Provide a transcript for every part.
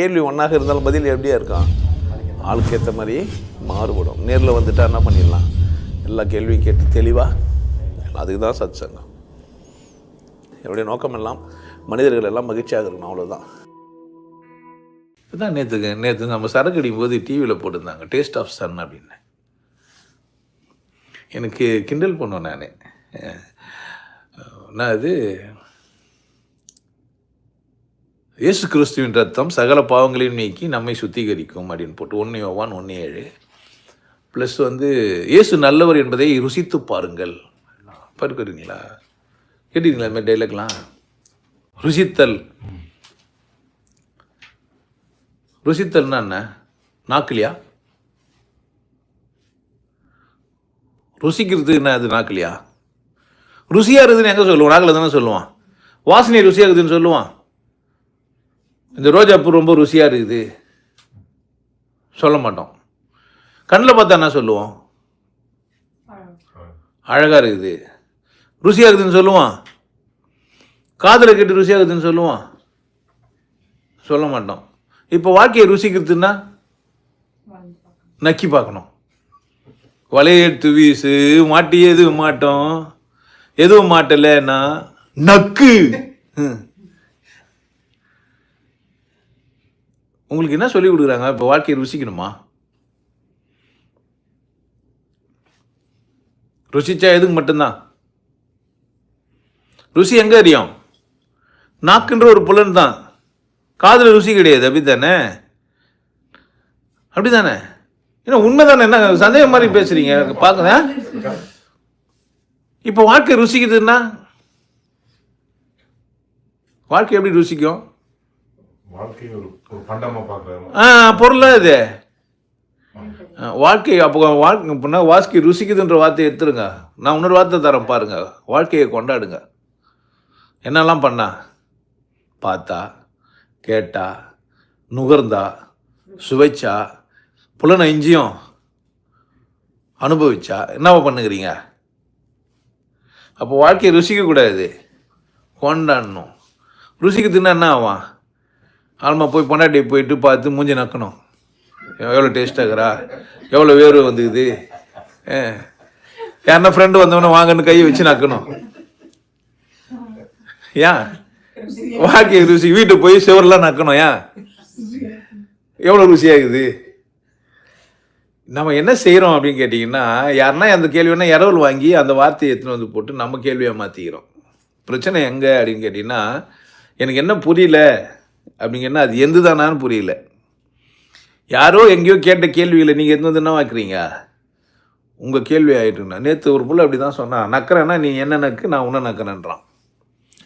கேள்வி ஒன்றாக இருந்தாலும் பதில் எப்படியா இருக்கும், ஆளுக்கு ஏற்ற மாதிரி மாறுபடும். நேரில் வந்துட்டால் என்ன பண்ணிடலாம், எல்லா கேள்வியும் கேட்டு தெளிவாக. அதுக்கு தான் சத் சங்கம். என்னுடைய நோக்கம் எல்லாம் மனிதர்கள் எல்லாம் மகிழ்ச்சியாக இருக்கணும், அவ்வளோதான். இதுதான் நேற்று நம்ம சரக்கு அடிக்கும் போது டிவியில் போட்டிருந்தாங்க டேஸ்ட் ஆஃப் சன் அப்படின்னு. எனக்கு கிண்டல் பண்ணுவேன் நான் இது இயேசு கிறிஸ்துவின் ரத்தம் சகல பாவங்களையும் நீக்கி நம்மை சுத்திகரிக்கும் அப்படின்னு போட்டு 1 யோவான் 1:7 ப்ளஸ் இயேசு நல்லவர் என்பதை ருசித்து பாருங்கள். பார்க்குறீங்களா, கேட்டீங்களா இந்த மாதிரி டைலாக்லாம்? ருசித்தல்னா என்ன? நாக்குலையா? ருசிக்கிறது என்ன? அது நாக்குலையா? ருசியாக இருக்குதுன்னு எங்கே சொல்லுவான்? நாக்கில் தானே சொல்லுவான். வாசனை ருசியாக இருக்குதுன்னு சொல்லுவான். இந்த ரோஜாப்பூ ரொம்ப ருசியாக இருக்குது சொல்ல மாட்டோம். கண்ணில் பார்த்தா என்ன சொல்லுவோம்? அழகாக இருக்குது. ருசியாக இருக்குதுன்னு சொல்லுவான். காதில் கேட்டு ருசியாக இருக்குதுன்னு சொல்லுவான், சொல்ல மாட்டோம். இப்போ வாழ்க்கையை ருசிக்கிறதுன்னா நக்கி பார்க்கணும். வலையை எடுத்து வீசு, மாட்டியது மாட்டோம், எதுவும் மாட்டலைன்னா நக்கு. உங்களுக்கு என்ன சொல்லி கொடுக்குறாங்க? இப்போ வாழ்க்கையை ருசிக்கணுமா? ருசிச்சா எதுக்கு மட்டும்தான்? ருசி எங்கே அறியும்? நாக்குன்ற ஒரு புலன் தான். காதில் ருசி கிடையாது. அப்படி தானே? அப்படி தானே? ஏன்னா உண்மை தானே. என்ன சந்தேகம் மாதிரி பேசுறீங்க? பார்க்குங்க. இப்போ வாழ்க்கை ருசிக்குதுன்னா வாழ்க்கை எப்படி ருசிக்கும்? பொருளா இது வாழ்க்கை. அப்போ வாழ்க்கை ருசிக்குதுன்ற வார்த்தையை எடுத்துருங்க. நான் இன்னொரு வார்த்தை தரேன் பாருங்க. வாழ்க்கையை கொண்டாடுங்க. என்னெல்லாம் பண்ணா, பார்த்தா, கேட்டா, நுகர்ந்தா, சுவைச்சா, புலனை இஞ்சியும் அனுபவிச்சா என்னவா பண்ணுகிறீங்க? அப்போ வாழ்க்கையை ருசிக்கக்கூடாது, கொண்டாடணும். ருசிக்குதுன்னா என்ன ஆவான்? ஆல்மா போய் பொண்டாட்டியை போயிட்டு பார்த்து மூஞ்சி நக்கணும். எவ்வளோ டேஸ்டாகிறா, எவ்வளோ வேர்வை வந்துக்குது. யாருன்னா ஃப்ரெண்டு வந்தவொடனே வாங்கன்னு கையை வச்சு நக்கணும். ஏன்? வாழ்க்கை ருசி. வீட்டுக்கு போய் சுவரெலாம் நக்கணும். ஏன்? எவ்வளோ ருசியாகுது. நம்ம என்ன செய்கிறோம் அப்படின்னு கேட்டிங்கன்னா, யாருன்னா அந்த கேள்வினா இரவல் வாங்கி அந்த வார்த்தையை எடுத்துன்னு போட்டு நம்ம கேள்வியாக மாற்றிக்கிறோம். பிரச்சனை எங்கே அப்படின்னு கேட்டிங்கன்னா, எனக்கு என்ன புரியல அப்படிங்கன்னா அது எந்த தானான்னு புரியல. யாரோ எங்கேயோ கேட்ட கேள்வியில் நீங்கள் எந்த என்ன வாக்குறீங்க, உங்கள் கேள்வி ஆகிட்டுங்கண்ணா. நேற்று ஒரு புள்ள அப்படி தான் சொன்னான், நக்கிறேன்னா நீ என்ன நக்கு, நான் உன்ன நக்கிறேன்றான்.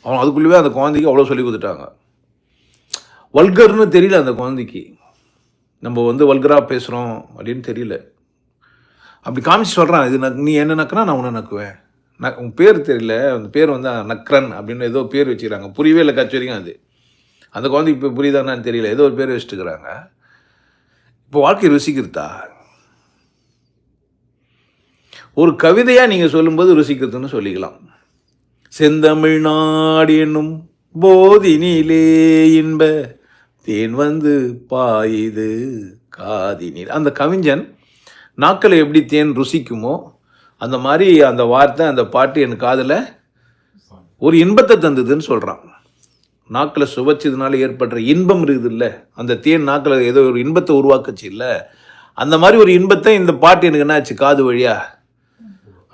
அவன் அதுக்குள்ளேயே அந்த குழந்தைக்கு அவ்வளோ சொல்லி கொடுத்துட்டாங்க. வல்கர்னு தெரியல அந்த குழந்தைக்கு. நம்ம வல்கராக பேசுகிறோம் அப்படின்னு தெரியல. அப்படி காமிச்சு சொல்கிறான், இது நீ என்ன நக்குனா நான் உன்னை நக்குவேன். உன் பேர் தெரியல, அந்த பேர் நக்ரன் அப்படின்னு ஏதோ பேர் வச்சுக்கிறாங்க. புரியவே இல்லை கட்சி வரைக்கும். அது அந்த குழந்தைக்கு இப்போ புரியுதான்னு தெரியல, ஏதோ ஒரு பேர் வச்சுட்டுக்கிறாங்க. இப்போ வாழ்க்கை ருசிக்கிறதா? ஒரு கவிதையாக நீங்கள் சொல்லும்போது ருசிக்கிறதுன்னு சொல்லிக்கலாம். செந்தமிழ்நாடு என்னும் போதினிலே இன்ப தேன் பாயுது காதினில். அந்த கவிஞன் நாக்களை எப்படி தேன் ருசிக்குமோ அந்த மாதிரி அந்த வார்த்தை, அந்த பாட்டு என் காதில் ஒரு இன்பத்தை தந்ததுன்னு சொல்கிறான். நாக்கில் சுவைச்சதுனால ஏற்படுற இன்பம் இருக்குது இல்லை, அந்த தேன் நாக்கில் ஏதோ ஒரு இன்பத்தை உருவாக்குச்சு இல்லை, அந்த மாதிரி ஒரு இன்பத்தை இந்த பாட்டு எனக்கு என்ன ஆச்சு காது வழியா.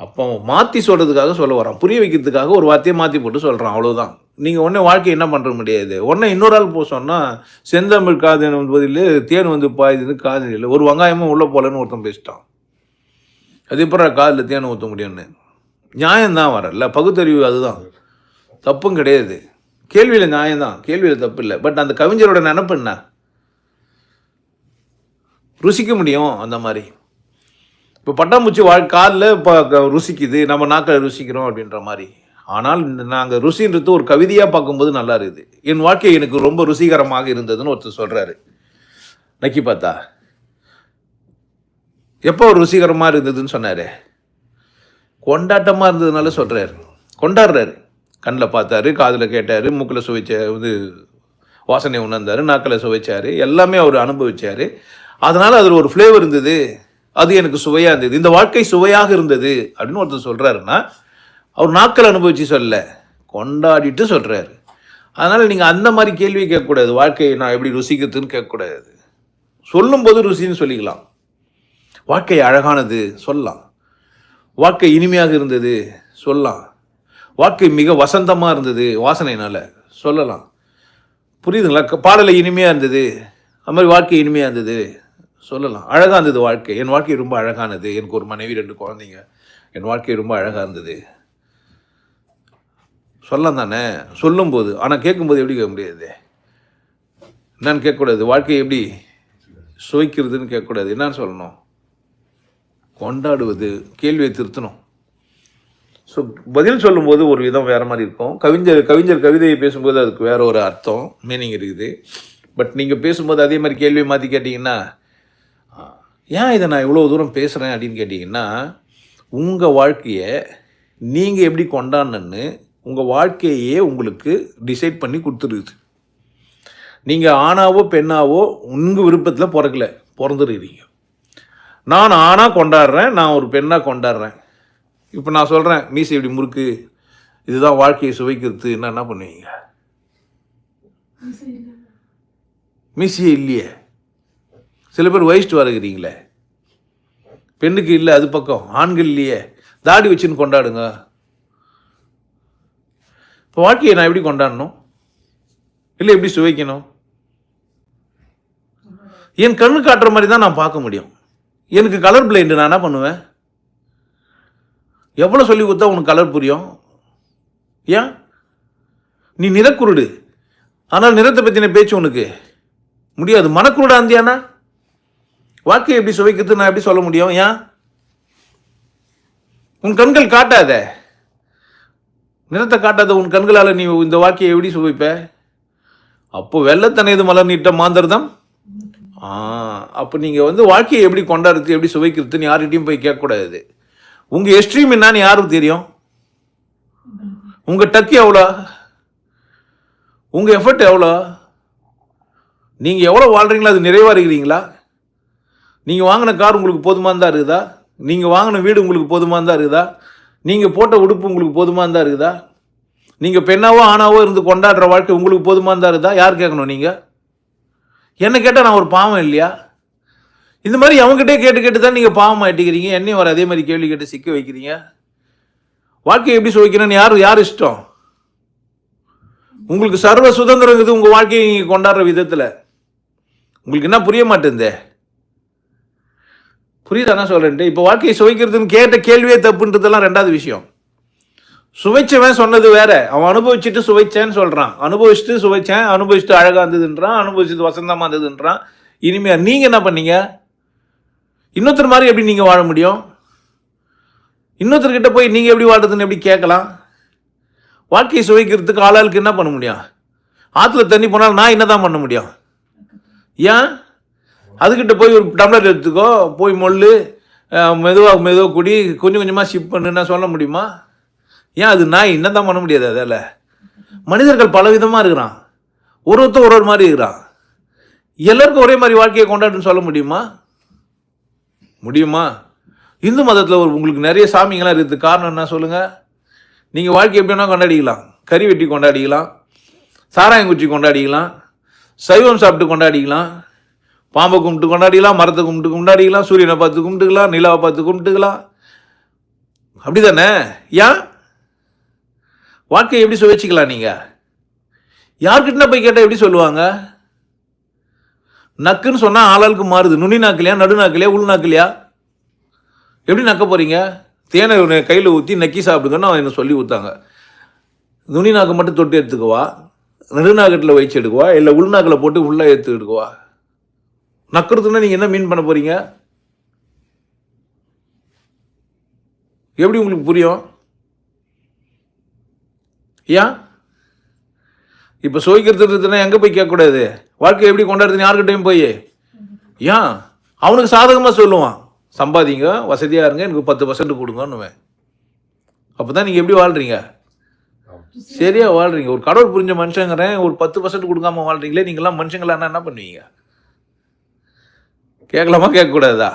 அப்போ மாற்றி சொல்கிறதுக்காக சொல்ல வரான், புரிய வைக்கிறதுக்காக ஒரு வார்த்தையை மாற்றி போட்டு சொல்கிறான், அவ்வளோதான். நீங்கள் உடனே வாழ்க்கை என்ன பண்ணுற முடியாது. உடனே இன்னொரு ஆள் போக சொன்னால் செந்தமிழ் காது பதில் தேன் பாயுது காது இல்லை, ஒரு வெங்காயமும் உள்ளே போகலன்னு ஒருத்தன் பேசிட்டான். அது எப்போ காதில் தேன் ஊற்ற முடியும்னு. நியாயம்தான் வரல, பகுத்தறிவு. அதுதான், தப்பும் கிடையாது. கேள்வியில் நியாயம்தான், கேள்வியில் தப்பு இல்லை. பட் அந்த கவிஞரோட நினைப்பு என்ன, ருசிக்க முடியும் அந்த மாதிரி. இப்போ பட்டாம்பூச்சி காலில் இப்போ ருசிக்குது, நம்ம நாக்கில் ருசிக்கிறோம் அப்படின்ற மாதிரி. ஆனால் நாங்கள் ருசின்றது ஒரு கவிதையாக பார்க்கும்போது நல்லா இருக்குது. என் வாழ்க்கை எனக்கு ரொம்ப ருசிகரமாக இருந்ததுன்னு ஒருத்தர் சொல்கிறாரு. நக்கி பார்த்தா எப்போ ருசிகரமாக இருந்ததுன்னு சொன்னார்? கொண்டாட்டமாக இருந்ததுனால சொல்கிறாரு, கொண்டாடுறாரு. கண்ணில் பார்த்தாரு, காதில் கேட்டார், மூக்கில் சுவைச்ச வாசனை உணர்ந்தார், நாக்கில் சுவைச்சார், எல்லாமே அவர் அனுபவிச்சார். அதனால் அதில் ஒரு ஃப்ளேவர் இருந்தது, அது எனக்கு சுவையாக இருந்தது, இந்த வாழ்க்கை சுவையாக இருந்தது அப்படின்னு ஒருத்தர் சொல்கிறாருன்னா அவர் நாக்கள் அனுபவித்து சொல்ல, கொண்டாடிட்டு சொல்கிறாரு. அதனால் நீங்கள் அந்த மாதிரி கேள்வி கேட்கக்கூடாது. வாழ்க்கையை நான் எப்படி ருசிக்கிறதுன்னு கேட்கக்கூடாது. சொல்லும்போது ருசின்னு சொல்லிக்கலாம். வாழ்க்கை அழகானது சொல்லலாம், வாழ்க்கை இனிமையாக இருந்தது சொல்லலாம், வாழ்க்கை மிக வசந்தமாக இருந்தது வாசனைனால சொல்லலாம். புரியுதுங்களா? பாடலை இனிமையாக இருந்தது, அது மாதிரி வாழ்க்கை இனிமையாக இருந்தது சொல்லலாம். அழகாக இருந்தது வாழ்க்கை, என் வாழ்க்கை ரொம்ப அழகானது, எனக்கு ஒரு மனைவி 2 குழந்தைங்க, என் வாழ்க்கை ரொம்ப அழகாக இருந்தது சொல்லலாம் தானே சொல்லும்போது. ஆனால் கேட்கும்போது எப்படி கேட்க முடியாது? என்னன்னு கேட்கக்கூடாது. வாழ்க்கையை எப்படி சுவைக்கிறதுன்னு கேட்கக்கூடாது. என்னன்னு சொல்லணும்? கொண்டாடுவது. கேள்வியை திருத்தணும். ஸோ பதில் சொல்லும்போது ஒரு விதம் வேறு மாதிரி இருக்கும். கவிஞர் கவிதையை பேசும்போது அதுக்கு வேற ஒரு அர்த்தம், மீனிங் இருக்குது. பட் நீங்கள் பேசும்போது அதே மாதிரி கேள்வியை மாற்றி கேட்டிங்கன்னா, ஏன் இதை நான் இவ்வளோ தூரம் பேசுகிறேன் அப்படின்னு கேட்டிங்கன்னா, உங்கள் வாழ்க்கையை நீங்கள் எப்படி கொண்டாடணுன்னு உங்கள் வாழ்க்கையே உங்களுக்கு டிசைட் பண்ணி கொடுத்துருக்குது. நீங்கள் ஆணாவோ பெண்ணாவோ உங்கள் விருப்பத்தில் பிறந்துருக்கிறீங்க. நான் ஆணாக கொண்டாடுறேன், நான் ஒரு பெண்ணாக கொண்டாடுறேன். இப்போ நான் சொல்கிறேன் மீசை இப்படி முறுக்கு, இதுதான் வாழ்க்கையை சுவைக்கிறது, என்ன பண்ணுவீங்க? மீசையே இல்லையே. சில பேர் வயசுட்டு வரகிறீங்களே, பெண்ணுக்கு இல்லை அது பக்கம், ஆண்கள் இல்லையே, தாடி வச்சுன்னு கொண்டாடுங்க. இப்போ வாழ்க்கையை நான் எப்படி கொண்டாடணும், இல்லை எப்படி சுவைக்கணும்? என் கண்ணு காட்டுற மாதிரி தான் நான் பார்க்க முடியும். எனக்கு கலர் பிளைண்டு, நான் என்ன பண்ணுவேன்? எவ்வளோ சொல்லி கொடுத்தா உனக்கு கலர் புரியும்? ஏன் நீ நிறக்குருடு, ஆனால் நிறத்தை பற்றின பேச்சு உனக்கு முடியாது. மனக்குருடா இருந்தியானா வாழ்க்கையை எப்படி சுவைக்கிறது நான் எப்படி சொல்ல முடியும்? ஏன் உன் கண்கள் காட்டாத, நிறத்தை காட்டாத உன் கண்களால் நீ இந்த வாழ்க்கையை எப்படி சுவைப்ப? அப்போ வெள்ளத்தனைது மலர் நீட்ட மாந்தர்தம். அப்போ நீங்கள் வாழ்க்கையை எப்படி கொண்டாடுறது, எப்படி சுவைக்கிறதுன்னு யார்கிட்டையும் போய் கேட்கக்கூடாது. உங்கள் எக்ஸ்ட்ரீம் என்னான்னு யாருக்கு தெரியும்? உங்கள் டக்கு எவ்வளோ, உங்கள் எஃபர்ட் எவ்வளோ, நீங்கள் எவ்வளோ வாழ்கிறீங்களோ அது நிறைவாக இருக்கிறீங்களா? நீங்கள் வாங்கின கார் உங்களுக்கு போதுமானதாக இருக்குதா? நீங்கள் வாங்கின வீடு உங்களுக்கு போதுமானதாக இருக்குதா? நீங்கள் போட்ட உடுப்பு உங்களுக்கு போதுமானதாக இருக்குதா? நீங்கள் பெண்ணாவோ ஆணாவோ இருந்து கொண்டாடுற வாழ்க்கை உங்களுக்கு போதுமானதாக இருக்குதா? யார் கேட்கணும்? நீங்கள் என்ன கேட்டால் நான் ஒரு பாவம் இல்லையா? இந்த மாதிரி அவங்ககிட்டே கேட்டு தான் நீங்கள் பாவம் ஆகிட்டுக்கிறீங்க. என்னையும் வர அதே மாதிரி கேள்வி கேட்டு சிக்க வைக்கிறீங்க. வாழ்க்கையை எப்படி சுவைக்கணும்னு யார் இஷ்டம்? உங்களுக்கு சர்வ சுதந்திரம் இருக்குது உங்கள் வாழ்க்கையை நீங்கள் கொண்டாடுற விதத்தில். உங்களுக்கு என்ன புரிய மாட்டேந்தே? புரியுதானா சொல்கிறேன்ட்டு? இப்போ வாழ்க்கையை சுவைக்கிறதுன்னு கேட்ட கேள்வியே தப்புன்றதெல்லாம் 2வது விஷயம். சுவைச்சவன் சொன்னது வேற, அவன் அனுபவிச்சுட்டு சுவைச்சேன்னு சொல்கிறான். அனுபவிச்சுட்டு சுவைச்சேன், அனுபவிச்சுட்டு அழகாக இருந்ததுன்றான், அனுபவிச்சுட்டு வசந்தமாக இருந்ததுன்றான். இனிமையாக நீங்கள் என்ன பண்ணீங்க? இன்னொருத்தர் மாதிரி எப்படி நீங்கள் வாழ முடியும்? இன்னொருத்தர்கிட்ட போய் நீங்கள் எப்படி வாழ்றதுன்னு எப்படி கேட்கலாம்? வாழ்க்கையை சுவைக்கிறதுக்கு ஆளாளுக்கு என்ன பண்ண முடியும்? ஆற்றுல தண்ணி போனால் நான் என்ன தான் பண்ண முடியும்? ஏன் அதுக்கிட்ட போய் ஒரு டம்ளர் எடுத்துக்கோ, போய் மொல்லு, மெதுவாக குடி, கொஞ்சம் கொஞ்சமாக ஷிப் பண்ணுன்னா சொல்ல முடியுமா? ஏன் அது நான் என்ன தான் பண்ண முடியாது? அதில் மனிதர்கள் பலவிதமாக இருக்கிறான், ஒருத்தர் ஒரு மாதிரி இருக்கிறான். எல்லாருக்கும் ஒரே மாதிரி வாழ்க்கையை கொண்டாடுன்னு சொல்ல முடியுமா? இந்து மதத்தில் உங்களுக்கு நிறைய சாமிங்களாம் இருக்குது. காரணம் என்ன சொல்லுங்கள்? நீங்கள் வாழ்க்கை எப்படி வேணால் கொண்டாடிக்கலாம். கறி வெட்டி கொண்டாடிக்கலாம், சாராயங்குச்சி கொண்டாடிக்கலாம், சைவம் சாப்பிட்டு கொண்டாடிக்கலாம், பாம்பை கும்பிட்டு கொண்டாடிக்கலாம், மரத்தை கும்பிட்டு கொண்டாடிக்கலாம், சூரியனை பார்த்து கும்பிட்டுக்கலாம், நிலாவை பார்த்து கும்பிட்டுக்கலாம். அப்படி தானே? ஏன் வாழ்க்கையை எப்படி சுவைச்சிக்கலாம்? நீங்கள் யார்கிட்ட போய் கேட்டால் எப்படி சொல்லுவாங்க? நக்குன்னு சொன்னால் ஆளாளுக்கு மாறுது. நுனி நாக்கிலையா, நடு நாக்கிலையா, உள் நாக்கிலையா? எப்படி நக்க போகிறீங்க? தேனை கையில் ஊற்றி நக்கி சாப்பிடுங்கன்னு அவன் என்ன சொல்லி கொடுத்தாங்க. நுனி நாக்கு மட்டும் தொட்டு எடுத்துக்குவா, நடுநாக்கத்தில் வச்சு எடுக்குவா, இல்லை உள்நாக்கில் போட்டு ஃபுல்லாக எடுத்து எடுக்குவா? நக்கிறதுன்னா நீங்கள் என்ன மீன் பண்ண போகிறீங்க? எப்படி உங்களுக்கு புரியும்? ஏன் இப்போ சுவைக்கிறதுனா எங்கே போய் கேட்கக்கூடாது? வாழ்க்கை எப்படி கொண்டாடுறதுன்னு யாருக்கிட்டையும் போய் ஏன் அவனுக்கு சாதகமாக சொல்லுவான், சம்பாதிங்க, வசதியாக இருங்க, எனக்கு 10% கொடுங்கன்னுவேன். அப்போ தான் நீங்கள் எப்படி வாழ்கிறீங்க? சரியா வாழ்றீங்க. ஒரு கடவுள் புரிஞ்ச மனுஷங்கிறேன், ஒரு 10% கொடுக்காம வாழ்றீங்களே, நீங்களாம் மனுஷங்களான்னா என்ன பண்ணுவீங்க? கேட்கலாமா கேட்கக்கூடாதா?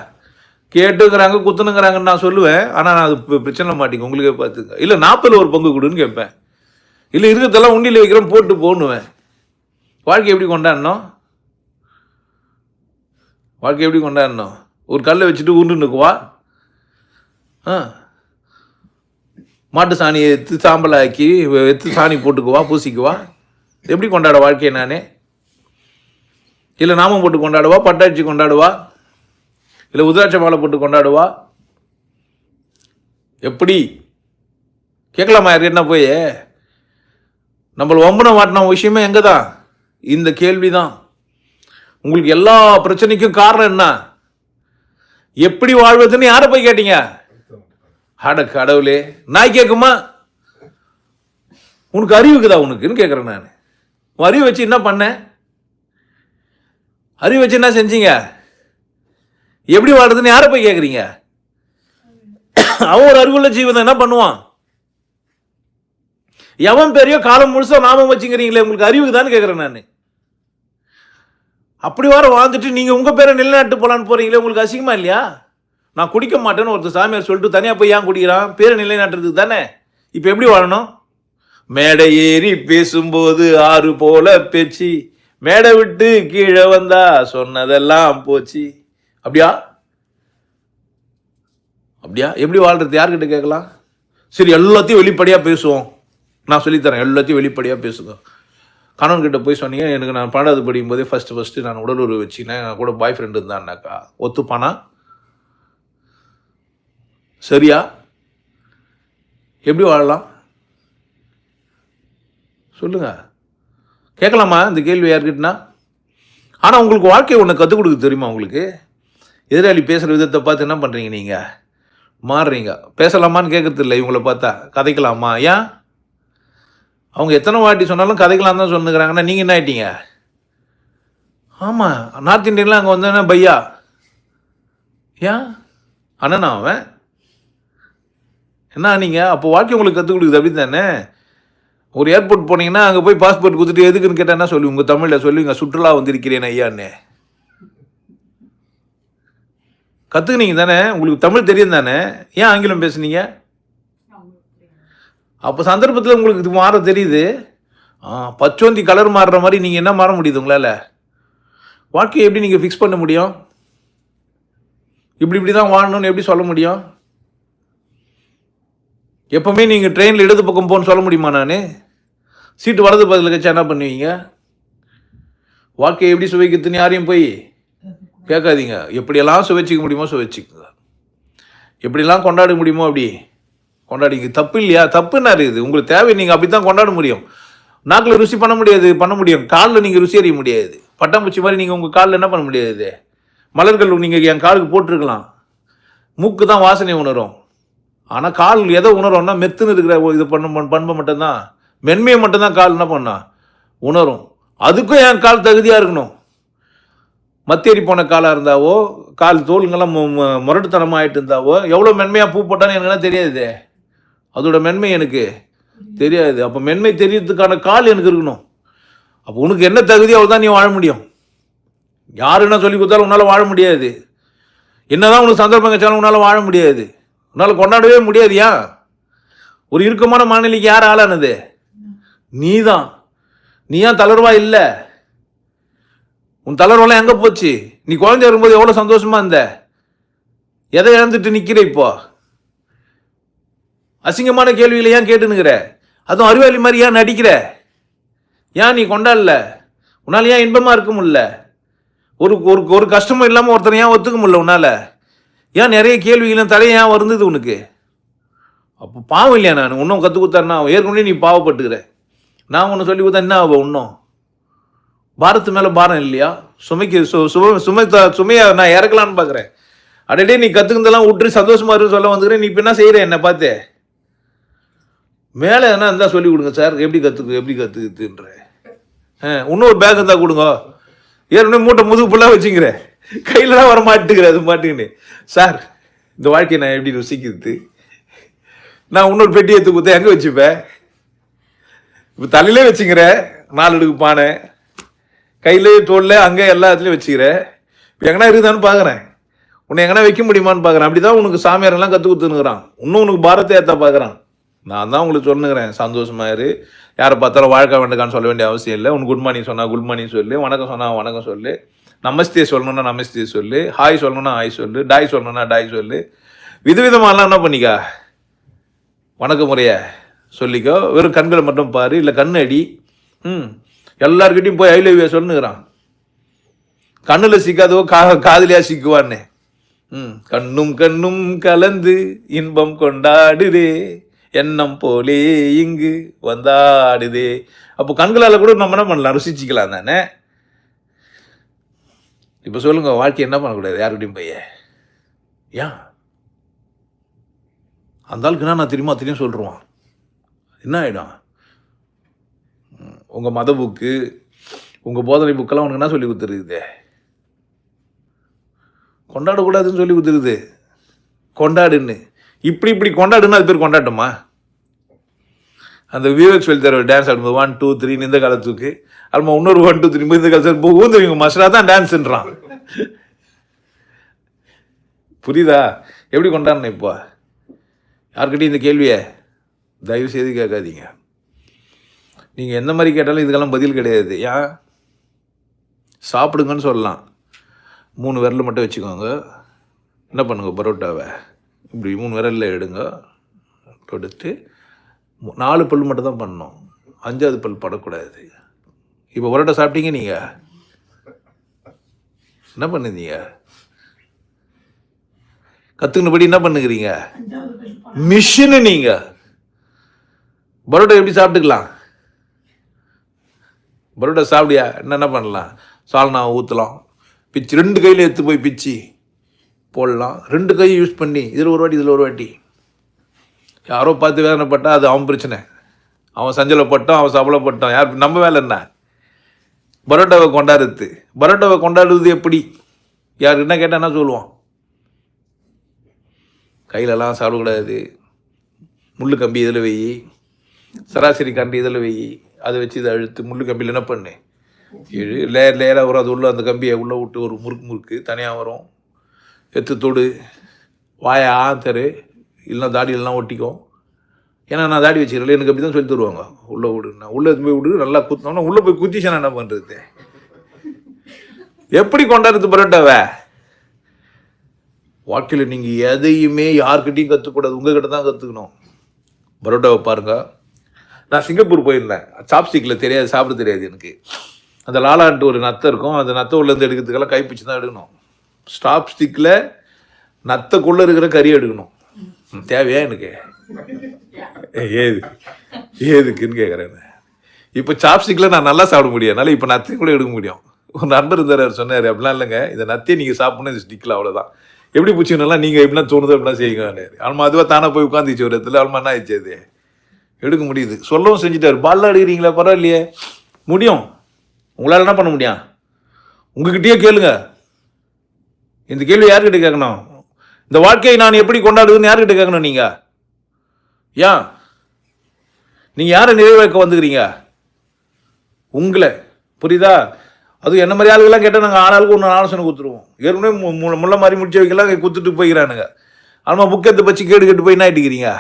கேட்டுக்கிறாங்க குத்துனுங்கிறாங்கன்னு நான் சொல்லுவேன். ஆனால் நான் அது பிரச்சனை மாட்டேங்க, உங்களுக்கே பார்த்துக்க. இல்லை 40 ஒரு பங்கு கொடுன்னு கேட்பேன். இல்லை இருக்கிறதெல்லாம் உண்டியில் வைக்கிறேன் போட்டு போன்னுவேன். வாழ்க்கை எப்படி கொண்டாடணும்? வாழ்க்கை எப்படி கொண்டாடணும்? ஒரு கல்லை வச்சுட்டு உருண்டு நிற்குவா? மாட்டு சாணியை எடுத்து சாம்பல் ஆக்கி எடுத்து சாணி போட்டுக்குவா, பூசிக்குவா? எப்படி கொண்டாட வாழ்க்கையை நானே? இல்லை நாமம் போட்டு கொண்டாடுவா, பட்டாச்சி கொண்டாடுவா, இல்லை உதிராட்ச மாலை போட்டு கொண்டாடுவா? எப்படி கேட்கலாமா? யாருக்கு என்ன போய் நம்மளை ஒம்பனை மாட்டின விஷயமே எங்கே தான்? இந்த கேள்வி தான். உங்களுக்கு எல்லா பிரச்சனைக்கும் காரணம் என்ன? எப்படி வாழ்வதுன்னு யாரை போய் கேட்டீங்க? அட கடவுளே, நாய் கேட்குமா? உனக்கு அறிவுக்குதா உனக்குன்னு கேட்குறேன் நான். அறிவு வச்சு என்ன பண்ண? அறிவு வச்சு என்ன செஞ்சீங்க? எப்படி வாழ்றதுன்னு யாரை போய் கேட்குறீங்க? அவன் ஒரு அறிவுள்ள ஜீவன் என்ன பண்ணுவான்? எவன் பெரியோ காலம் முழுசா நாமம் வச்சுக்கிறீங்களே, உங்களுக்கு அறிவுக்குதான்னு கேட்குறேன் நான். அப்படி வர வாழ்ந்துட்டு நீங்கள் உங்கள் பேரை நிலைநாட்டு போகலான்னு போகிறீங்களே, உங்களுக்கு அசிங்கமா இல்லையா? நான் குடிக்க மாட்டேன்னு ஒருத்தர் சாமியார் சொல்லிட்டு தனியாக போய் ஏன் குடிக்கிறான்? பேரை நிலைநாட்டுறதுக்கு தானே. இப்போ எப்படி வாழணும்? மேடை ஏறி பேசும்போது ஆறு போல பேச்சு, மேடை விட்டு கீழே வந்தா சொன்னதெல்லாம் போச்சு. அப்படியா? அப்படியா? எப்படி வாழ்றது? யார்கிட்ட கேட்கலாம்? சரி, எல்லாத்தையும் வெளிப்படையாக பேசுவோம். நான் சொல்லித்தரேன், எல்லாத்தையும் வெளிப்படையாக பேசுங்க. கணவன்கிட்ட போய் சொன்னீங்க, எனக்கு நான் 12வது படிக்கும் போதே ஃபஸ்ட்டு நான் உடல் உறவு வச்சுக்கினேன், நான் கூட பாய் ஃப்ரெண்டு இருந்தான்னாக்கா ஒத்துப்பானா? சரியா? எப்படி வாழலாம் சொல்லுங்க. கேட்கலாமா இந்த கேள்வி யார்கிட்டனா? ஆனால் உங்களுக்கு வாழ்க்கையை ஒன்று கற்றுக் கொடுக்க தெரியுமா? உங்களுக்கு எதிராளி பேசுகிற விதத்தை பார்த்து என்ன பண்ணுறீங்க? நீங்கள் மாறுறீங்க. பேசலாமான்னு கேட்கறது இல்லை. இவங்கள பார்த்தா கதைக்கலாமா? ஏன்? அவங்க எத்தனை வாட்டி சொன்னாலும் கதைக்கலாம் தான் சொன்னுக்கிறாங்கன்னா நீங்கள் என்ன ஆயிட்டீங்க? ஆமாம், நார்த் இந்தியன்லாம் அங்கே வந்தோன்னா பையா. ஏன் அண்ணனா அவன் என்ன நீங்கள்? அப்போ வாழ்க்கை உங்களுக்கு கற்றுக் கொடுக்குது, அப்படி தானே? ஒரு ஏர்போர்ட் போனீங்கன்னா அங்கே போய் பாஸ்போர்ட் கொடுத்துட்டு எதுக்குன்னு கேட்டால் என்ன சொல்லி உங்கள் தமிழில் சொல்லுவீங்க? சுற்றுலா வந்திருக்கிறேன் ஐயான்னு. கற்றுக்குனீங்க தானே, உங்களுக்கு தமிழ் தெரியும் தானே, ஏன் ஆங்கிலம் பேசுனீங்க? அப்போ சந்தர்ப்பத்தில் உங்களுக்கு இது மாற தெரியுது. பச்சோந்தி கலர் மாறுற மாதிரி நீங்கள் என்ன மாற முடியுது உங்களால்? வாழ்க்கையை எப்படி நீங்கள் ஃபிக்ஸ் பண்ண முடியும்? இப்படி தான் வாழணும்னு எப்படி சொல்ல முடியும்? எப்போவுமே நீங்கள் ட்ரெயினில் இடது பக்கம் போகணுன்னு சொல்ல முடியுமா? நான் சீட்டு வலது பக்கத்தில் கட்சா என்ன பண்ணுவீங்க? வாழ்க்கையை எப்படி சுவைக்கிறதுன்னு யாரையும் போய் கேட்காதீங்க. எப்படியெல்லாம் சுவைச்சிக்க முடியுமோ சுவைச்சிக்குங்க, எப்படிலாம் கொண்டாட முடியுமோ அப்படி கொண்டாடிங்க. தப்பு இல்லையா? தப்புன்னா இருக்குது. உங்களுக்கு தேவை, நீங்கள் அப்படி தான் கொண்டாட முடியும். நாக்கில் ருசி பண்ண முடியும், காலில் நீங்கள் ருசி அறிய முடியாது. பட்டாம்பூச்சி மாதிரி நீங்கள் உங்கள் காலில் என்ன பண்ண முடியாது? மலர்கள் நீங்கள் என் காலுக்கு போட்டிருக்கலாம், மூக்கு தான் வாசனை உணரும். ஆனால் கால் எதை உணரும்னா மெத்துன்னு இருக்கிற இது பண்பை மட்டும்தான், மென்மையை மட்டும்தான் கால் என்ன பண்ணா உணரும். அதுக்கும் என் கால் தகுதியாக இருக்கணும். மத்தேறி போன காலாக இருந்தாவோ, கால் தோலுங்கெல்லாம் முரட்டுத்தனமாக ஆகிட்டு இருந்தாவோ, எவ்வளோ மென்மையாக பூ போட்டான்னு எனக்குலாம் தெரியாது. அதோட மென்மை எனக்கு தெரியாது. அப்போ மென்மை தெரியறதுக்கான கால் எனக்கு இருக்கணும். அப்போ உனக்கு என்ன தகுதி, அவ்வளோ தான் நீ வாழ முடியும். யார் என்ன சொல்லி கொடுத்தாலும் உன்னால் வாழ முடியாது. என்னதான் உனக்கு சந்தர்ப்பம் கிடைச்சாலும் உன்னால் வாழ முடியாது, உன்னால் கொண்டாடவே முடியாது. ஏன்? ஒரு இறுக்கமான மனநிலைக்கு யார் ஆளானது? நீ தான். நீ ஏன் தளர்வா இல்லை? உன் தளர்வெல்லாம் எங்கே போச்சு? நீ குழந்தை இருக்கும்போது எவ்வளோ சந்தோஷமா இருந்த, எதை இழந்துட்டு நிற்கிற? இப்போ அசிங்கமான கேள்விகளை ஏன் கேட்டுனுங்கிற? அதுவும் அறிவாளி மாதிரி ஏன் நடிக்கிற? ஏன் நீ கொண்டாடல? உன்னால் ஏன் இன்பமாக இருக்க முடியல? ஒரு ஒரு ஒரு கஷ்டமும் இல்லாமல் ஒருத்தனை ஏன் ஒத்துக்க முடியல உன்னால்? ஏன் நிறைய கேள்விகளும் தலையை ஏன் வருந்தது உனக்கு? அப்போ பாவம் இல்லையா? நான் இன்னும் கற்றுக் கொடுத்தேன்னா ஏற்கனவே நீ பாவப்பட்டுக்கிற. நான் ஒன்று சொல்லி கொடுத்தா என்ன ஆகும்? இன்னும் பாரத்து மேலே பாரம் இல்லையா? சுமையை நான் இறக்கலான்னு பார்க்குறேன். அடடே, நீ கற்றுக்கிறதெல்லாம் விட்டு சந்தோஷமா இருக்குன்னு சொல்ல வந்துக்கிறேன். நீ இப்போ என்ன செய்கிற? என்னை பார்த்து மேலே என்ன இருந்தால் சொல்லி கொடுங்க சார், எப்படி கற்றுக்குதுன்ற. இன்னொரு பேக் இருந்தால் கொடுங்க. ஏற்கனவே மூட்டை முதுகு ஃபுல்லாக வச்சுக்கிறேன், கையிலலாம் வர மாட்டுக்கிறேன். அது மாட்டுக்கின்னு சார், இந்த வாழ்க்கையை நான் எப்படி ருசிக்கிறது? நான் இன்னொரு பெட்டி எடுத்து கொடுத்தேன், எங்கே வச்சுப்பேன்? இப்போ தலையிலே வச்சுக்கிற 4 அடுக்கு பானை, கையிலே தோல்ல அங்கே எல்லா இடத்துலையும் வச்சுக்கிற. இப்போ எங்கன்னா இருக்குதான்னு பார்க்குறேன், உன்னை எங்கன்னா வைக்க முடியுமான்னு பார்க்குறேன். அப்படி தான் உனக்கு சாமியாரெல்லாம் கற்றுக் கொடுத்துனுக்குறான். இன்னும் உனக்கு பாரத்தை ஏற்ற பார்க்குறான். நான் தான் உங்களுக்கு சொன்னுக்கிறேன், சந்தோஷமாக இரு, யாரை பார்த்தாலும் வாழ்க்கை வேண்டுக்கான்னு சொல்ல வேண்டிய அவசியம் இல்லை. உனக்கு குட் மார்னிங் சொன்னால் குட் மார்னிங் சொல்லு, வணக்கம் சொன்னால் வணக்கம் சொல்லு, நமஸ்தே சொல்லணும்னா நமஸ்தே சொல்லு, ஹாய் சொல்லணும்னா ஹாய் சொல்லு, டாய் சொல்லணும்னா டாய் சொல்லு. விதவிதமாலாம் என்ன பண்ணிக்கா, வணக்க முறைய சொல்லிக்கோ. வெறும் கண்களை மட்டும் பாரு, இல்லை கண்ணு அடி. எல்லார்கிட்டையும் போய் ஐ லவ் யூ சொல்லுங்கிறான். கண்ணில் சிக்காதவோ காதலியா சிக்குவான்னு. கண்ணும் கண்ணும் கலந்து இன்பம் கொண்டாடுதே, எண்ணம் போலே இங்கு வந்தாடுதே. அப்போ கண்களால் கூட நம்ம என்ன பண்ணலாம், ருசிச்சிக்கலாம் தானே. இப்போ சொல்லுங்க, வாழ்க்கை என்ன பண்ணக்கூடாது யாருக்கிட்டையும் போய்? ஏன் அந்த ஆளுக்குன்னா நான் தெரியும் சொல்லிடுவான், என்ன ஆகிடும்? உங்கள் மத புக்கு, உங்கள் போதனை புக்கெல்லாம் உனக்கு என்ன சொல்லி கொடுத்துருக்குது? கொண்டாடக்கூடாதுன்னு சொல்லி கொடுத்துருக்குது. கொண்டாடுன்னு இப்படி கொண்டாடுன்னு அது பேர் கொண்டாட்டமா? அந்த விவேக் சொல்லி தர டான்ஸ் ஆடும்போது 1 2 3 இந்த காலத்துக்கு அல்மா இன்னொரு 1 2 3 இந்த காலத்து ஊந்துவீங்க மஸ்டரா தான் டான்ஸ்ன்றான். புரியுதா எப்படி கொண்டாடணும்? இப்போ யார்கிட்டையும் இந்த கேள்வியை தயவு செய்து கேட்காதீங்க. நீங்கள் எந்த மாதிரி கேட்டாலும் இதுக்கெல்லாம் பதில் கிடையாது. ஏன்? சாப்பிடுங்கன்னு சொல்லலாம். 3 விரல் மட்டும் வச்சுக்கோங்க. என்ன பண்ணுங்க, பரோட்டாவை இப்படி 3 விரலில் எடுங்க. எடுத்து 4 பல் மட்டும் தான் பண்ணணும், 5வது பல் படக்கூடாது. இப்போ பரோட்டா சாப்பிட்டீங்க, நீங்கள் என்ன பண்ணுறீங்க? கற்றுக்கினபடி என்ன பண்ணுகிறீங்க? மிஷினு நீங்கள். பரோட்டா எப்படி சாப்பிட்டுக்கலாம்? பரோட்டா சாப்பிடியா என்ன பண்ணலாம்? சால்னா ஊற்றலாம், பிச்சு 2 கையில் எடுத்து போய் பிச்சு போடலாம். 2 கையை யூஸ் பண்ணி இதில் ஒரு வாட்டி இதில் ஒரு வாட்டி. யாரோ பார்த்து வேதனைப்பட்டா அது அவன் பிரச்சனை, அவன் சஞ்சலப்பட்டான், அவன் சபலப்பட்டான். யார் நம்ம வேலை என்ன? பரோட்டாவை கொண்டாடுறது. பரோட்டாவை கொண்டாடுறது எப்படி? யார் என்ன கேட்டால் என்ன சொல்லுவான்? கையிலலாம் சாப்பிடக்கூடாது, முள் கம்பி இதில் வை, சராசரி கம்பி இதில் வை, அதை வச்சு இதை அழுத்து. முள் கம்பியில் என்ன பண்ணு, லேயராக வரும். அது உள்ள அந்த கம்பியை உள்ளே விட்டு ஒரு முறுக்கு தனியாக வரும். எத்து தொடு, வாயை தரு, இல்லைனா தாடியிலலாம் ஒட்டிக்கும். ஏன்னா நான் தாடி வச்சுக்கிறேன், எனக்கு அப்படி தான் சொல்லி தருவாங்க. உள்ளே விடு, நான் உள்ளே போய் விடு, நல்லா குத்தினோன்னா உள்ளே போய் குத்திச்சேன்னா என்ன பண்ணுறது? எப்படி கொண்டாடுறது பரோட்டாவை? வாழ்க்கையில் நீங்கள் எதையுமே யார்கிட்டையும் கற்றுக்கூடாது, உங்கள்கிட்ட தான் கற்றுக்கணும். பரோட்டாவை பாருங்கள். நான் சிங்கப்பூர் போயிருந்தேன். சாப்ஸ்டிக்கில் தெரியாது, சாப்பிட தெரியாது எனக்கு. அந்த லாலான்ட்டு ஒரு நத்தை இருக்கும், அந்த நத்தை உள்ளேருந்து எடுக்கிறதுக்கெல்லாம் கைப்பிச்சு தான் எடுக்கணும். ஸ்டாப்ஸ்டிக்கில் நத்தைக்குள்ளே இருக்கிற கறி எடுக்கணும். தேவையா எனக்கு? ஏதுக்குன்னு கேட்குறேன். இப்போ சாப்ஸ்டிக்கில் நான் நல்லா சாப்பிட முடியும், அதனால் இப்போ நத்தையும் கூட எடுக்க முடியும். ஒரு நண்பர் இருந்தார், அவர் சொன்னார், அப்படிலாம் இல்லைங்க, இந்த நத்தையை நீங்கள் சாப்பிட்ணும், இந்த ஸ்டிக்கில் அவ்வளோதான். எப்படி பிடிச்சிக்கணும்லாம் நீங்கள் எப்படிலாம் தோணுதோ அப்படிலாம் செய்யுங்க. ஆல்மா அதுவாக தானே போய் உட்காந்துச்சு ஒரு இடத்துல. ஆல்மா என்ன ஆயிடுச்சு, அது எடுக்க முடியுது. சொல்லவும் செஞ்சுட்டார். பால்லாம் எடுக்கிறீங்களா? பரவாயில்லையே, முடியும். உங்களால் என்ன பண்ண முடியும்? உங்ககிட்டயே கேளுங்க. இந்த கேள்வி யார்கிட்ட கேட்கணும்? இந்த வாழ்க்கையை நான் எப்படி கொண்டாடுதுன்னு யார்கிட்ட கேட்கணும்? நீங்கள் ஏன் நீங்கள் யாரை நிறைவேற்க வந்துக்கிறீங்க? உங்களை. புரியுதா? அதுவும் என்ன மாதிரி ஆளுகள்லாம் கேட்டால் நாங்கள் ஆளாளுக்கு ஒன்று ஆலோசனை கொடுத்துருவோம். ஏற்கனவே முள்ள மாதிரி முடிச்சு வைக்கலாம் கொடுத்துட்டு போய்க்கிறானுங்க. ஆமாம், புக்கத்தை பச்சு கேட்டு போய் என்ன ஆகிட்டுக்கிறீங்க?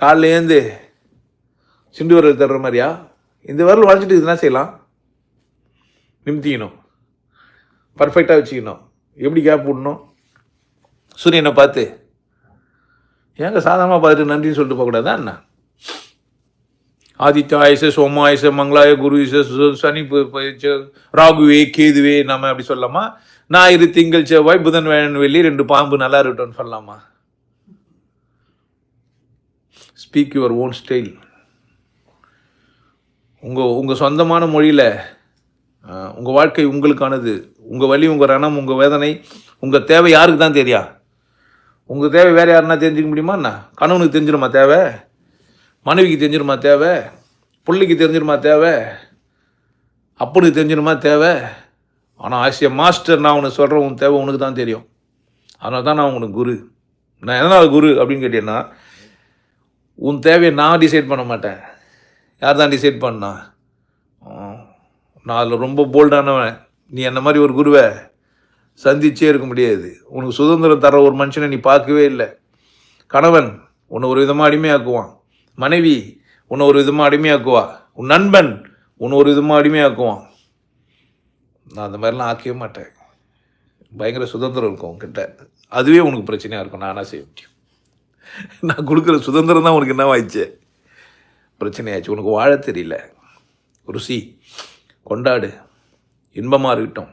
காலைல ஏந்து சிண்டு வரல் தர்ற மாதிரியா? இந்த வரல் வளைச்சிட்டு இதுனா செய்யலாம். நிமித்திக்கணும், பர்ஃபெக்டாக வச்சுக்கணும். எப்படி கேப் விடணும்? சூரியனை பார்த்து ஏங்க சாதாரணமாக பார்த்துட்டு நன்றின்னு சொல்லிட்டு போகக்கூடாதா என்ன? ஆதித்ய ஆயுச, சோம ஆயுச, மங்களாய, குரு ஈச, சனி ராகுவே, கேதுவே நம்ம அப்படி சொல்லலாமா? ஞாயிறு, திங்கள், செவ்வாய், புதன், வேழன், வெள்ளி 2 பாம்பு நல்லா இருக்கட்டும்னு சொல்லலாமா? Speak your own style. உங்கள் சொந்தமான மொழியில் உங்கள் வாழ்க்கை உங்களுக்கானது. உங்கள் வலி, உங்கள் ரணம், உங்கள் வேதனை, உங்கள் தேவை யாருக்கு தான் தெரியும்? உங்கள் தேவை வேறு யாருன்னா தெரிஞ்சுக்க முடியுமா என்ன? கணவனுக்கு தெரிஞ்சிருமா தேவை? மனைவிக்கு தெரிஞ்சிருமா தேவை? பிள்ளைக்கு தெரிஞ்சிருமா தேவை? அப்பனுக்கு தெரிஞ்சிருமா தேவை? ஆனால் ஆசிய மாஸ்டர், நான் உனக்கு சொல்கிறேன், உன் தேவை உனக்கு தான் தெரியும். அதனால தான் நான் உனக்கு குரு. நான் எதனால் குரு அப்படின்னு கேட்டீங்கன்னா, உன் தேவையை நான் டிசைட் பண்ண மாட்டேன். யார் தான் டிசைட் பண்ணா? நான் அதில் ரொம்ப போல்டானவன். நீ என்ன மாதிரி ஒரு குருவை சந்திச்சே இருக்க முடியாது. உனக்கு சுதந்திரம் தர ஒரு மனுஷனை நீ பார்க்கவே இல்லை. கணவன் உன்னை ஒரு விதமாக அடிமையாக்குவான், மனைவி உன்னை ஒரு விதமாக அடிமையாக்குவா, உன் நண்பன் உன்னை ஒரு விதமாக அடிமையாக்குவான். நான் அந்த மாதிரிலாம் ஆக்கவே மாட்டேன். பயங்கர சுதந்திரம் இருக்கும் உங்ககிட்ட. அதுவே உனக்கு பிரச்சனையாக இருக்கும். நானாக செய்ய முடியும். நான் கொடுக்குற சுதந்திரம் தான் உனக்கு என்ன ஆயிடுச்சு, பிரச்சனையாச்சு. உனக்கு வாழ தெரியல. ருசி கொண்டாடு, இன்பமாக இருக்கட்டும்.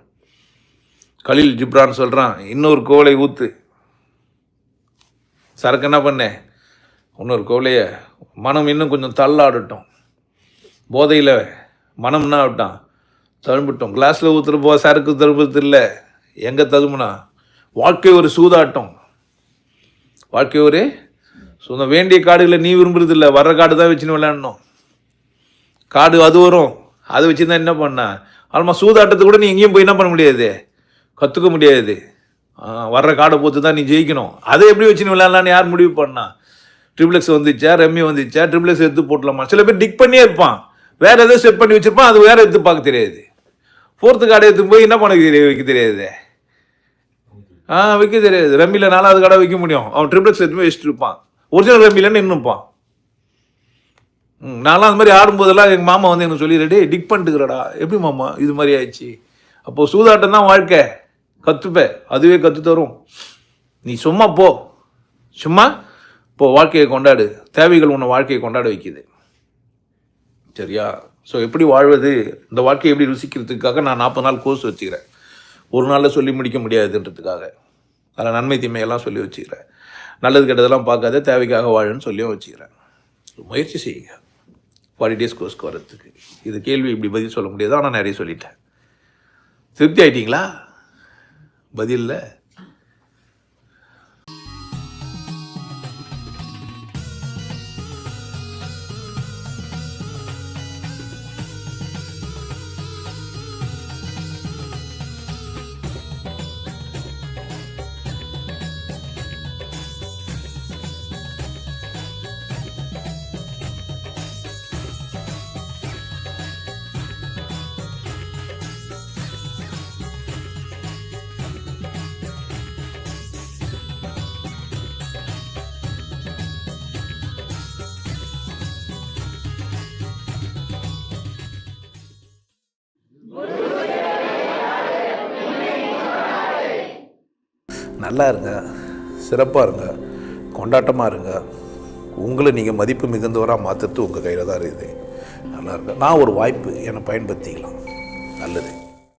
கலீல் ஜிப்ரான் சொல்கிறான், இன்னொரு கோவலை ஊற்று. சரக்கு என்ன பண்ணேன், இன்னொரு கோவலையை மனம் இன்னும் கொஞ்சம் தள்ளாடட்டும். போதையில் மனம் என்ன ஆகட்டும், தழும்பிட்டோம். கிளாஸில் ஊற்றுறப்போ சரக்கு தழும்புறது இல்லை, எங்கே தழும்புனா வாழ்க்கை ஒரு சூதாட்டம். வாழ்க்கை ஒரு சொந்த வேண்டிய காடுகளை நீ விரும்புறது இல்லை, வர்ற காடு தான் வச்சுன்னு விளையாடணும். காடு அது வரும், அதை வச்சு தான் என்ன பண்ண. ஆல்மா சூதாட்டத்தை கூட நீ எங்கேயும் போய் என்ன பண்ண முடியாது, கற்றுக்க முடியாது. வர்ற காடை பொறுத்து தான் நீ ஜெயிக்கணும். அதை எப்படி வச்சுன்னு விளையாடலான்னு யார் முடிவு பண்ணா? ட்ரிபிள்எக்ஸ் வந்துச்சா, ரெம்மி வந்துச்சா, ட்ரிபிள்எக்ஸ் எடுத்து போட்டலாமா? சில பேர் டிக் பண்ணியே இருப்பான், வேறு எதோ செட் பண்ணி வச்சுருப்பான், அது வேறு எடுத்து பார்க்க தெரியாது. ஃபோர்த்து காடை எடுத்து போய் என்ன பண்ண வைக்க தெரியாது, வைக்க தெரியாது. ரெம்மியில் 4வது காடை வைக்க முடியும், அவன் ட்ரிபிள்எக்ஸ் எடுத்து போய் வச்சுட்டு இருப்பான். ஒரிஜினல் ரெம்மிலன்னு இன்னும்ப்பான். நான்லாம் அது மாதிரி ஆடும்போதெல்லாம் எங்கள் மாமா வந்து எனக்கு சொல்லிடுறே, டிக் பண்ணிட்டுக்கிறடா. எப்படி மாமா இது மாதிரி ஆயிடுச்சு? அப்போது சூதாட்டம் தான் வாழ்க்கை, கற்றுப்ப, அதுவே கற்று தரும். நீ சும்மா போ, சும்மா இப்போ வாழ்க்கையை கொண்டாடு. தேவைகள் உன்னை வாழ்க்கையை கொண்டாட வைக்குது, சரியா? ஸோ எப்படி வாழ்வது, இந்த வாழ்க்கையை எப்படி ருசிக்கிறதுக்காக நான் 40 நாள் கோர்ஸ் வச்சுக்கிறேன். ஒரு நாளில் சொல்லி முடிக்க முடியாதுன்றதுக்காக அதில் நன்மை தீமையெல்லாம் சொல்லி வச்சுக்கிறேன். நல்லது கெட்டதெல்லாம் பார்க்காத, தேவைக்காக வாழுன்னு சொல்லியும் வச்சுக்கிறேன். முயற்சி செய்யுங்க 40 days கோர்ஸ்க்கு வரத்துக்கு. இது கேள்வி இப்படி பதில் சொல்ல முடியாது, ஆனால் நிறைய சொல்லிட்டேன். திருப்தி ஆகிட்டீங்களா? பதிலில் நல்லா இருங்க, சிறப்பாக இருங்க, கொண்டாட்டமாக இருங்க. உங்களை நீங்கள் மதிப்பு மிகுந்தவராக மாற்றுறது உங்கள் கையில் தான் இருக்குது. நல்லா இருங்க. நான் ஒரு வாய்ப்பு, என்னை பயன்படுத்திக்கலாம். நல்லது.